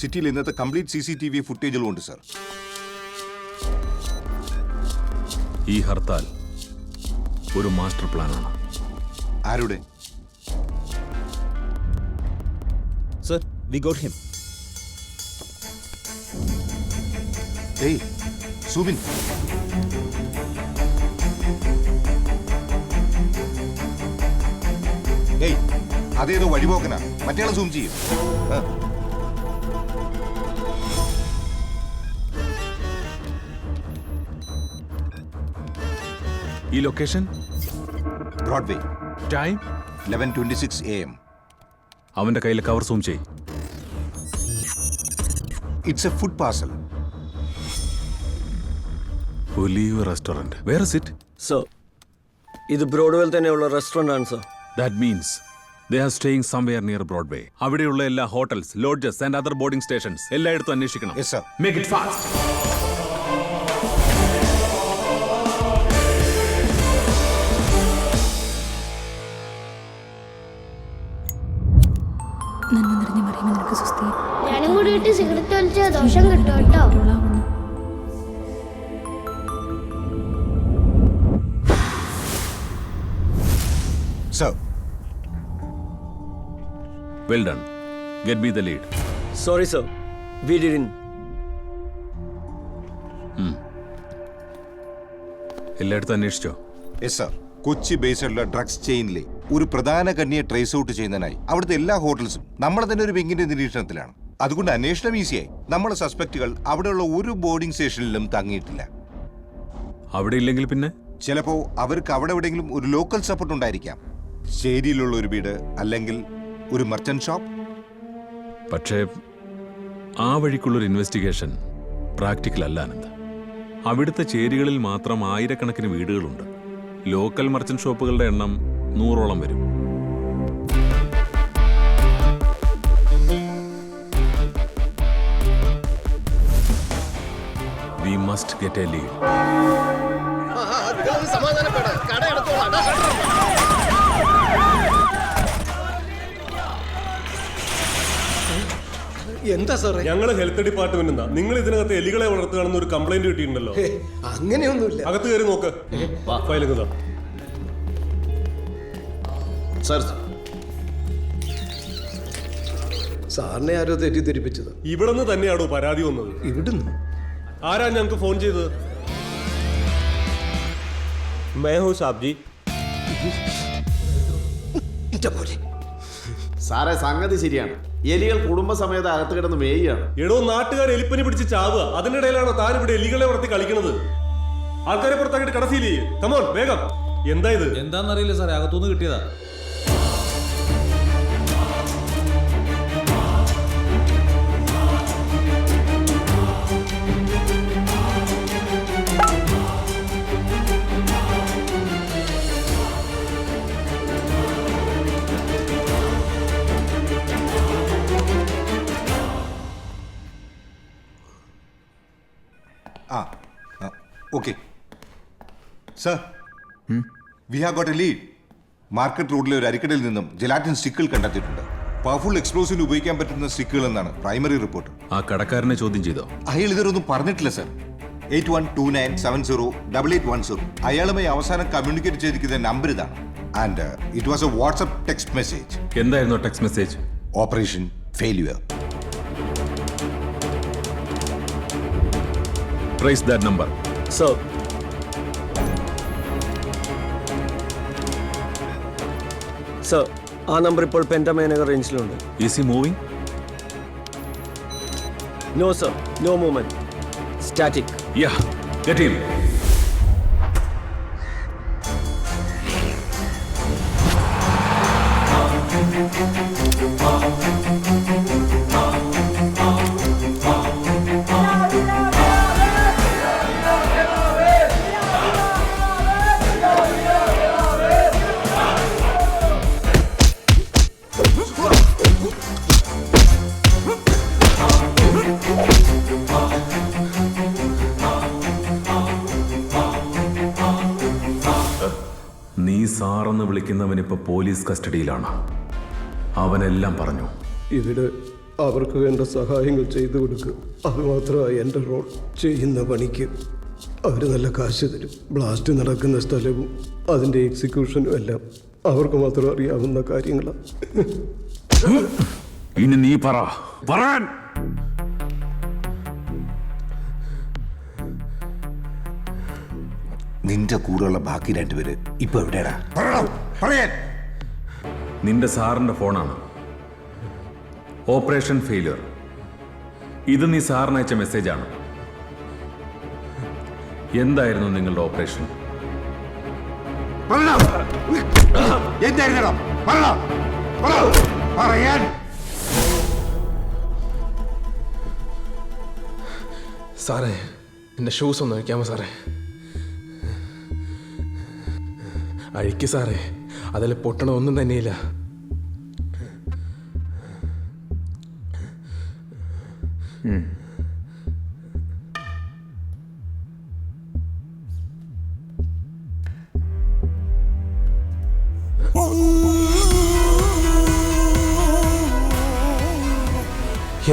സിറ്റിയിൽ ഇന്നത്തെ complete CCTV ഫുട്ടേജുകളും ഉണ്ട് സർ. ഈ ഹർത്താൽ ഒരു മാസ്റ്റർ പ്ലാനാണ്. ആരുടെ? Sir, we got him. ഏയ് സുബിൻ, ഏയ് അതേതോ വഴിപോക്കനാ, മറ്റേയാളെ സൂം ചെയ്യും. ഈ ലൊക്കേഷൻ ബ്രോഡ്വേ, ടൈം 11:26 AM. അവന്റെ കയ്യിൽ കവർ സൂം ചെയ്. It's a food parcel. Olive restaurant. Where is it? Sir, ഇത് ബ്രോഡ്വേയിൽ തന്നെയുള്ള റെസ്റ്റോറന്റ് ആണ് sir. That means they are staying somewhere near Broadway. അവിടെയുള്ള എല്ലാ hotels, lodges and other boarding stations എല്ലായിടത്തും അന്വേഷിക്കണം. Yes, sir. Make it fast. നന്മ നിറഞ്ഞ മറിയമേ, നിനക്ക് സ്വസ്തി. ഞാനും കൂടിയിട്ട് സിഗരറ്റ് വലിച്ച ദോഷം കിട്ടും കേട്ടോ. Sir. Well done. Get me the lead. Sorry sir, we didn't. എല്ലായിടത്തും അന്വേഷിച്ചോ? Yes sir. കൊച്ചി ബേസ്ഡുള്ള ഡ്രഗ്സ് ചെയിനിലെ ഒരു പ്രധാന കണ്ണിയെ ട്രേസ് ഔട്ട് ചെയ്യുന്നതിനായി അവിടുത്തെ എല്ലാ ഹോട്ടൽസും നമ്മളെ തന്നെ ഒരു വിങ്ങിന്റെ നിരീക്ഷണത്തിലാണ്. അതുകൊണ്ട് അന്വേഷണം ഈസിയായി. നമ്മളെ സസ്പെക്റ്റുകൾ അവിടെയുള്ള ഒരു ബോർഡിംഗ് സ്റ്റേഷനിലും തങ്ങിയിട്ടില്ല. അവിടെ ഇല്ലെങ്കിൽ പിന്നെ ചിലപ്പോ അവർക്ക് അവിടെ എവിടെയെങ്കിലും ഒരു ലോക്കൽ സപ്പോർട്ട് ഉണ്ടായിരിക്കാം. ചേരിയിലുള്ള ഒരു വീട് അല്ലെങ്കിൽ ഒരു മർച്ചന്റ് ഷോപ്പ്. പക്ഷേ ആ വഴിക്കുള്ളൊരു ഇൻവെസ്റ്റിഗേഷൻ പ്രാക്ടിക്കൽ അല്ല ആനന്ദ്. അവിടുത്തെ ചേരികളിൽ മാത്രം ആയിരക്കണക്കിന് വീടുകളുണ്ട്. ലോക്കൽ മർച്ചന്റ് ഷോപ്പുകളുടെ എണ്ണം 100ഓളം വരും. We must get a lead. എന്താ സാറേ? ഞങ്ങള് ഹെൽത്ത് ഡിപ്പാർട്ട്മെന്റ്. നിങ്ങൾ ഇതിനകത്ത് എലികളെ വളർത്തുകയാണെന്ന് ഒരു കംപ്ലൈന്റ് കിട്ടിയിട്ടുണ്ടല്ലോ. അങ്ങനെയൊന്നുമില്ല. അകത്ത് കയറി നോക്ക്. ഫയലിങ്ങതാ സാർ, സാറിനെ ആരോ തെറ്റിദ്ധരിപ്പിച്ചത്. ഇവിടുന്ന് തന്നെയാണോ പരാതി വന്നത്? ഇവിടുന്ന്? ആരാ ഞങ്ങൾക്ക് ഫോൺ ചെയ്തത്? मैं हूँ साहब जी. സാറേ, സംഗതി ശരിയാണ്. എലികൾ കുടുംബസമേത അകത്ത് കിടന്ന് മേയാണ്. എടോ, നാട്ടുകാർ എലിപ്പനി പിടിച്ച് ചാവുക. അതിനിടയിലാണോ താൻ ഇവിടെ എലികളെ വളർത്തി കളിക്കുന്നത്? ആൾക്കാരെ പുറത്താക്കിട്ട് കടസിയില്ലേ? കമോൺ വേഗം. എന്താ ഇത്? എന്താന്നറിയില്ല സാറേ, അകത്തുനിന്ന് കിട്ടിയതാ. Okay. Sir, we have got a lead. Market റോഡിലെ ഒരു അരിക്കടയിൽ നിന്നും ജെലാറ്റിൻ സ്റ്റിക്കുകൾ കണ്ടെത്തിയിട്ടുണ്ട്. പവർഫുൾ എക്സ്പ്ലോസീവിന് ഉപയോഗിക്കാൻ പറ്റുന്ന സ്റ്റിക്കുകൾ എന്നാണ് പ്രൈമറി റിപ്പോർട്ട്. ആ കടക്കാരനെ ചോദ്യം ചെയ്തോ? അയാൾ ഇതൊന്നും പറഞ്ഞിട്ടില്ല സർ. 8129708810. അയാളുമായി അവസാനം കമ്മ്യൂണിക്കേറ്റ് ചെയ്തിരിക്കുന്ന നമ്പർ ഇതാണ്. And it was a WhatsApp text message. എന്തായിരുന്നു text message? Operation failure. Trace that number. Sir, sir, ആ നമ്പർ ഇപ്പോൾ പെൻറ്റമേനഗർ റേഞ്ചിലുണ്ട്. Is he moving? No sir, no movement, static. Yeah, get him. നീ സാറെന്ന് വിളിക്കുന്നവനിപ്പോ police കസ്റ്റഡിയിലാണ്. അവനെല്ലാം പറഞ്ഞു. ഇവിടെ അവർക്ക് വേണ്ട സഹായങ്ങൾ ചെയ്തു കൊടുക്കുക. അതുമാത്രമാണ് എൻ്റെ റോൾ. ചെയ്യുന്ന പണിക്ക് അവർ നല്ല കാശ് തരും. ബ്ലാസ്റ്റ് നടക്കുന്ന സ്ഥലവും അതിൻ്റെ എക്സിക്യൂഷനും എല്ലാം അവർക്ക് മാത്രം അറിയാവുന്ന കാര്യങ്ങളാണ്. ഇനി നീ പറയാൻ. നിന്റെ കൂടെയുള്ള ബാക്കി രണ്ടുപേര് ഇപ്പൊ എവിടെയാടാ? പറയാൻ. നിന്റെ സാറിന്റെ ഫോണാണ്. Operation failure. ഇത് നീ സാറിന് അയച്ച മെസ്സേജാണ്. എന്തായിരുന്നു നിങ്ങളുടെ ഓപ്പറേഷൻ? സാറേ, എൻ്റെ ഷൂസ് ഒന്ന് വയ്ക്കാമോ സാറേ? അഴിക്ക് സാറേ, അതിൽ പൊട്ടണ ഒന്നും തന്നെയില്ല.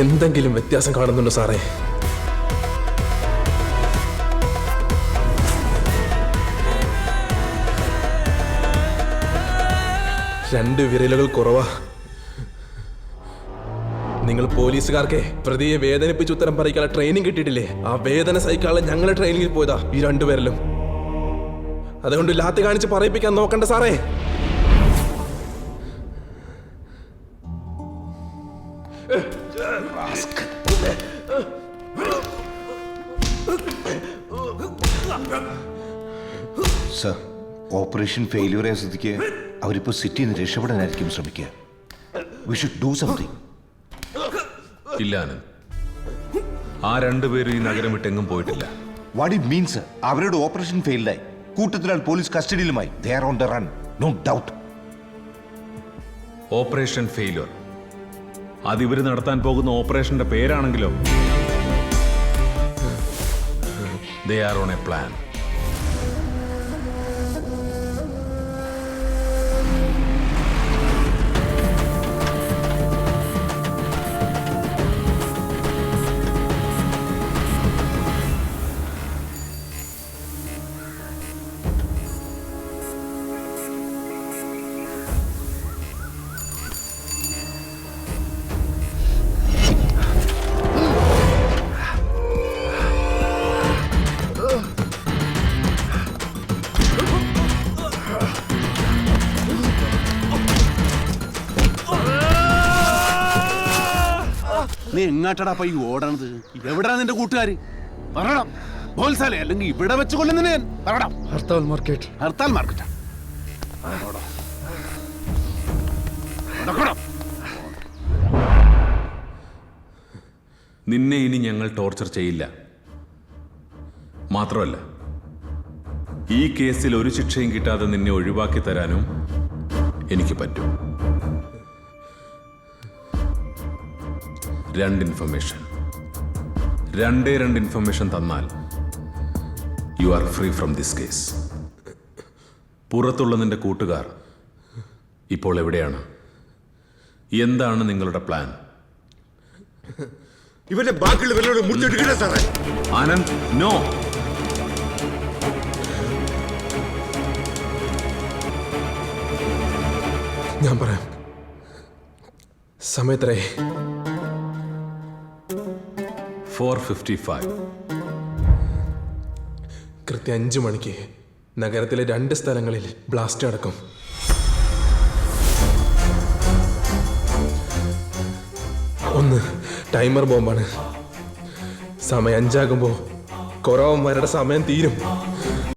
എന്തെങ്കിലും വ്യത്യാസം കാണുന്നുണ്ടോ സാറേ? രണ്ട് വിരലുകൾ കുറവാ. നിങ്ങൾ പോലീസുകാർക്ക് പ്രതിയെ വേദനിപ്പിച്ച് ഉത്തരം പറയിക്കാനുള്ള ട്രെയിനിങ് കിട്ടിയിട്ടില്ലേ? ആ വേദന സഹിക്കാനുള്ള ഞങ്ങളെ ട്രെയിനിങ്ങിൽ പോയതാ ഈ രണ്ടുപേരിലും. അതുകൊണ്ട് ലാത്തി കാണിച്ച് പറയിപ്പിക്കാൻ നോക്കണ്ട സാറേ. സർ, ഓപ്പറേഷൻ ഫെയിലിയറെ സ്ഥിതിക്ക് അവരിപ്പോ സിറ്റിയിൽ നിന്ന് രക്ഷപ്പെടാനായിരിക്കും ശ്രമിക്കുക. We should do something. ഇല്ല ആനന്ദ്, ആ രണ്ടുപേരും ഈ നഗരം വിട്ടെങ്ങും പോയിട്ടില്ല. What it means? അവരുടെ ഓപ്പറേഷൻ ഫെയിൽഡായി. കൂട്ടത്തിലാൽ പോലീസ് കസ്റ്റഡിയിലുമായി. They are on the run, no doubt. Operation failure അത് ഇവർ നടത്താൻ പോകുന്ന ഓപ്പറേഷന്റെ പേരാണെങ്കിലോ they are on a plan. നീ എങ്ങാട്ടടാ ഈ ഓടണത്? എവിടാ നിന്റെ കൂട്ടുകാര്? പറയണം. ബോൾസാലെ അല്ലെങ്കിൽ ഇവിടെ വെച്ച് കൊല്ലുന്നതിന് ഞാൻ പറയണം. ഹർത്താൽ മാർക്കറ്റ്. ഹർത്താൽ മാർക്കറ്റാ? നിന്നെ ഇനി ഞങ്ങൾ ടോർച്ചർ ചെയ്യില്ല. മാത്രമല്ല, ഈ കേസിൽ ഒരു ശിക്ഷയും കിട്ടാതെ നിന്നെ ഒഴിവാക്കി തരാനും എനിക്ക് പറ്റും. രണ്ട് ഇൻഫർമേഷൻ തന്നാൽ you are free from this case. പുറത്തുള്ള നിന്റെ കൂട്ടുകാർ ഇപ്പോൾ എവിടെയാണ്? എന്താണ് നിങ്ങളുടെ പ്ലാൻ? ഇവന്റെ ബാക്കിയുള്ളവരോട് മുറിച്ചെടുക്കണേ സാറേ. ആനന്ദ്, നോ. ഞാൻ പറയാം. സമയത്രേ? 4:55. കൃത്യം 5 മണിക്ക് നഗരത്തിലെ 2 സ്ഥലങ്ങളിൽ ബ്ലാസ്റ്റ് നടക്കും. ഒന്ന് ടൈമർ ബോംബാണ്. സമയം 5 ആകുമ്പോൾ കൊറോവന്മാരുടെ സമയം തീരും.